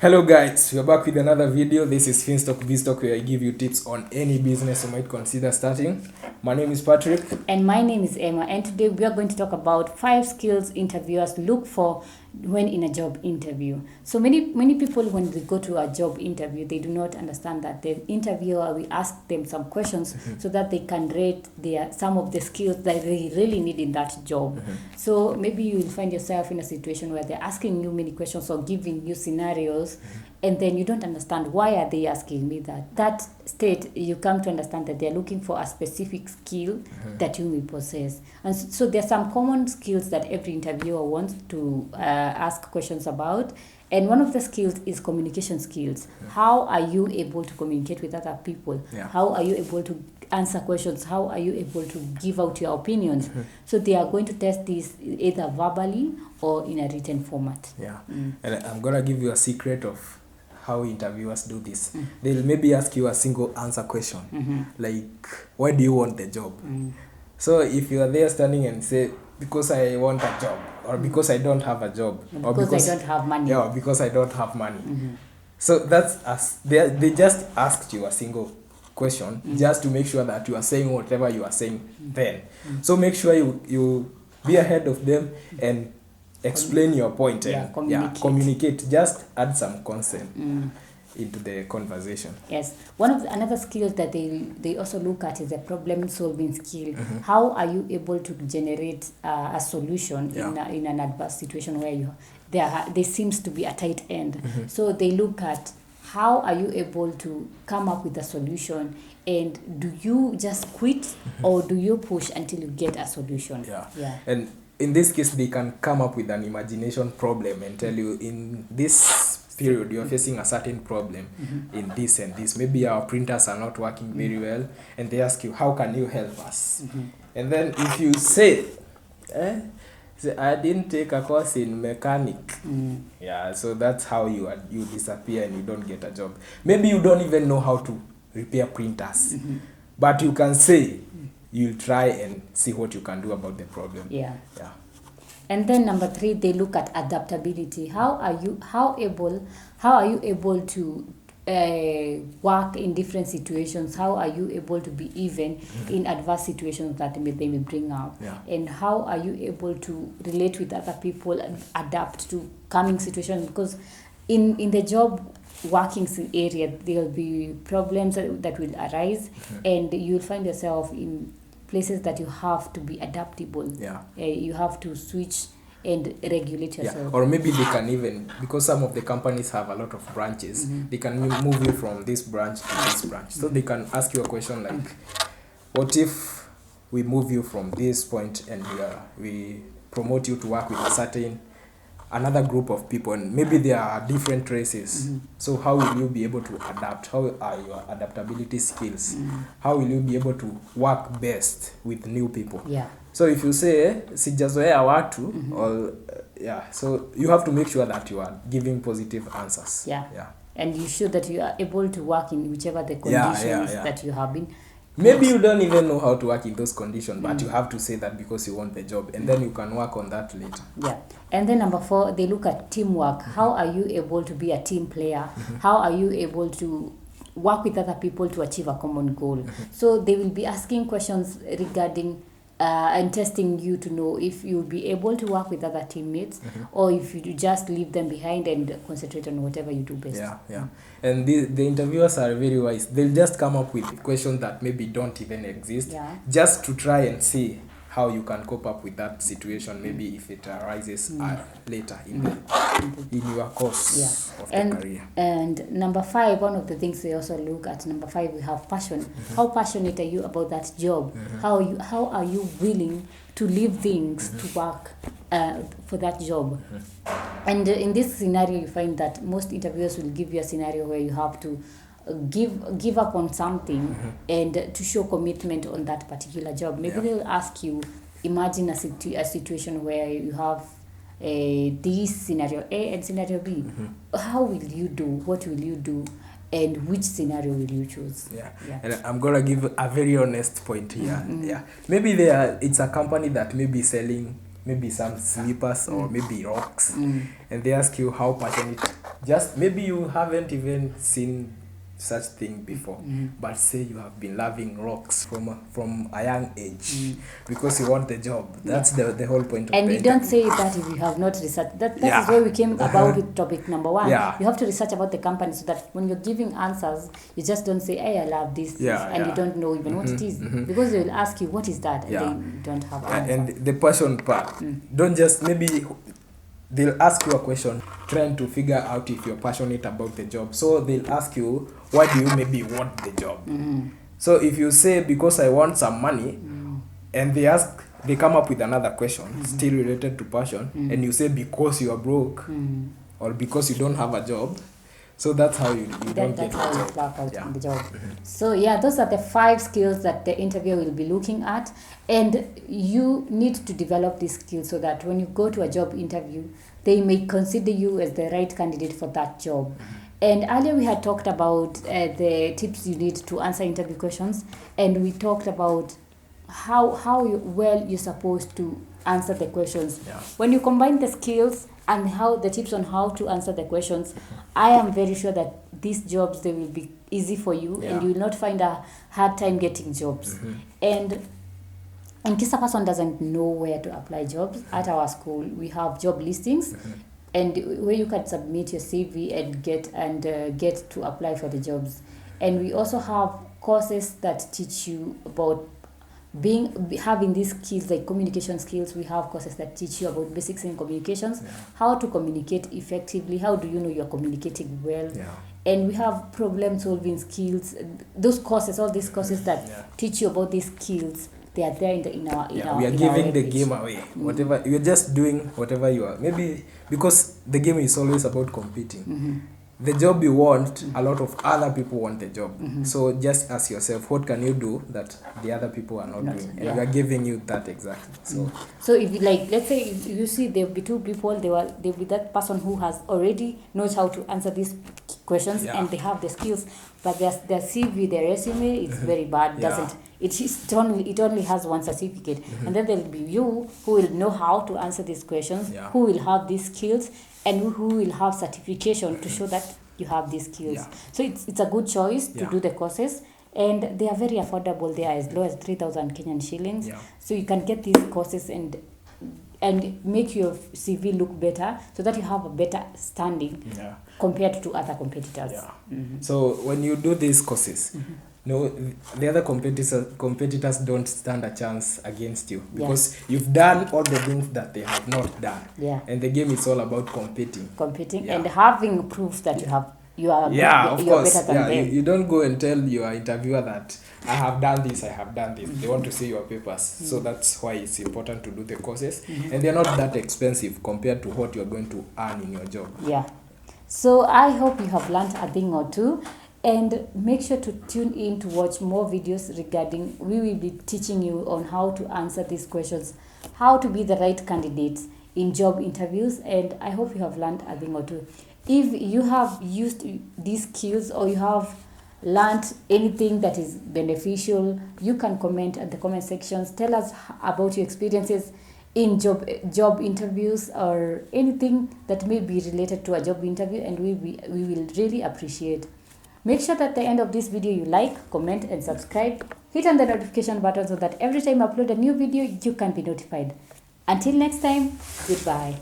Hello guys, we're back with another video. This is Finstock Vstock, where I give you tips on any business you might consider starting. My name is Patrick. And my name is Emma, and today we are going to talk about 5 skills interviewers look for when in a job interview. So many people, when they go to a job interview, they do not understand that the interviewer will ask them some questions so that they can rate some of the skills that they really need in that job. So maybe you will find yourself in a situation where they're asking you many questions or giving you scenarios, and then you don't understand why are they asking me that. That state, you come to understand that they're looking for a specific skill that you will possess. And so there are some common skills that every interviewer wants to ask questions about. And one of the skills is communication skills. How are you able to communicate with other people? How are you able to answer questions? How are you able to give out your opinions? So they are going to test this either verbally or in a written format. And I'm going to give you a secret of how interviewers do this. They'll maybe ask you a single answer question, like, why do you want the job? So if you are there standing and say, because I want a job, or because I don't have a job, or because I don't have money. Yeah, because I don't have money. So that's us. They just asked you a single question just to make sure that you are saying whatever you are saying then. So make sure you be ahead of them and explain your point and communicate. Just add some consent into the conversation. Yes, another skill that they also look at is the problem solving skill. How are you able to generate a solution in an adverse situation where there seems to be a tight end? So they look at how are you able to come up with a solution, and do you just quit or do you push until you get a solution? And in this case, they can come up with an imagination problem and tell you, in this period you're facing a certain problem in this and this. Maybe our printers are not working very well, and they ask you, how can you help us? And then if you say, I didn't take a course in mechanic. So that's how you disappear and you don't get a job. Maybe you don't even know how to repair printers, but you can say you'll try and see what you can do about the problem. And then number 3, they look at adaptability. How are you able to work in different situations? How are you able to be even in adverse situations that they may bring up? And how are you able to relate with other people and adapt to coming situations? Because in the job working area, there will be problems that will arise, and you'll find yourself in places that you have to be adaptable. You have to switch and regulate yourself. Or maybe they can even, because some of the companies have a lot of branches, they can move you from this branch to this branch. So they can ask you a question like, what if we move you from this point and we promote you to work with another group of people, and maybe there are different races. So how will you be able to adapt? How are your adaptability skills? How will you be able to work best with new people? So if you say sijazoea watu, so you have to make sure that you are giving positive answers. And you show that you are able to work in whichever the conditions that you have been. Maybe you don't even know how to work in those conditions, but you have to say that because you want the job, and then you can work on that later. And then number 4, they look at teamwork. How are you able to be a team player? How are you able to work with other people to achieve a common goal? So they will be asking questions regarding and testing you to know if you'll be able to work with other teammates, or if you just leave them behind and concentrate on whatever you do best. And the interviewers are very wise. They'll just come up with questions that maybe don't even exist, just to try and see how you can cope up with that situation, maybe if it arises later in your course of the career. And number 5, one of the things they also look at, number 5, we have passion. How passionate are you about that job? How are you willing to leave things to work for that job? And in this scenario, you find that most interviewers will give you a scenario where you have to give up on something and to show commitment on that particular job. Maybe they'll ask you, imagine a situation where you have this scenario A and scenario B. How will you do? What will you do? And which scenario will you choose? And I'm gonna give a very honest point here. Maybe it's a company that may be selling maybe some slippers or maybe rocks, and they ask you how passionate just maybe you haven't even seen such thing before, but say you have been loving rocks from a young age because you want the job. That's the whole point of and the you don't interview. say that if you have not researched. That Yeah. is why we came about with topic number 1. Yeah. You have to research about the company so that when you're giving answers, you just don't say, hey, I love this, Yeah, and you yeah. don't know even what it is. Because they will ask you, what is that? And Yeah. then you don't have an answer. And the passion part, don't just, maybe they'll ask you a question trying to figure out if you're passionate about the job. So they'll ask you, why do you maybe want the job? So if you say, because I want some money, and they come up with another question still related to passion, and you say because you are broke or because you don't have a job, so that's how you don't get That's how the you job. flap out Yeah. on the job. So yeah, those are the 5 skills that the interviewer will be looking at, and you need to develop these skills so that when you go to a job interview, they may consider you as the right candidate for that job. And earlier we had talked about the tips you need to answer interview questions, and we talked about how well you're supposed to answer the questions. Yeah. When you combine the skills and how the tips on how to answer the questions, I am very sure that these jobs, they will be easy for you, Yeah. and you will not find a hard time getting jobs. And in case a person doesn't know where to apply jobs, at our school we have job listings, and where you can submit your CV and get to apply for the jobs. And we also have courses that teach you about having these skills like communication skills. We have courses that teach you about basics in communications, how to communicate effectively, how do you know you're communicating well. And we have problem solving skills. Those courses, all these courses that teach you about these skills, they are there in our we are giving the game away. Whatever you're just doing, whatever you are, maybe because the game is always about competing. The job you want, a lot of other people want the job. So just ask yourself, what can you do that the other people are not doing? And we are giving you that exactly. So if you, like, let's say if you see there'll be 2 people, there'll be that person who has already knows how to answer these questions, and they have the skills, but their CV, their resume is very bad. It only has 1 certificate. And then there'll be you who will know how to answer these questions, who will have these skills, and who will have certification to show that you have these skills. So it's a good choice to do the courses, and they are very affordable. They are as low as 3,000 Kenyan shillings. So you can get these courses and make your CV look better, so that you have a better standing compared to other competitors. So when you do these courses, no, the other competitors don't stand a chance against you, because you've done all the things that they have not done. And the game is all about competing And having proof that you are of course. better than them. You don't go and tell your interviewer that I have done this. They want to see your papers. So that's why it's important to do the courses, and they're not that expensive compared to what you're going to earn in your job. So I hope you have learned a thing or two. And make sure to tune in to watch more videos regarding, we will be teaching you on how to answer these questions, how to be the right candidate in job interviews, and I hope you have learned a thing or two. If you have used these skills, or you have learned anything that is beneficial, you can comment at the comment sections. Tell us about your experiences in job interviews, or anything that may be related to a job interview, and we will really appreciate. Make sure that at the end of this video you like, comment, and subscribe. Hit on the notification button so that every time I upload a new video, you can be notified. Until next time, goodbye.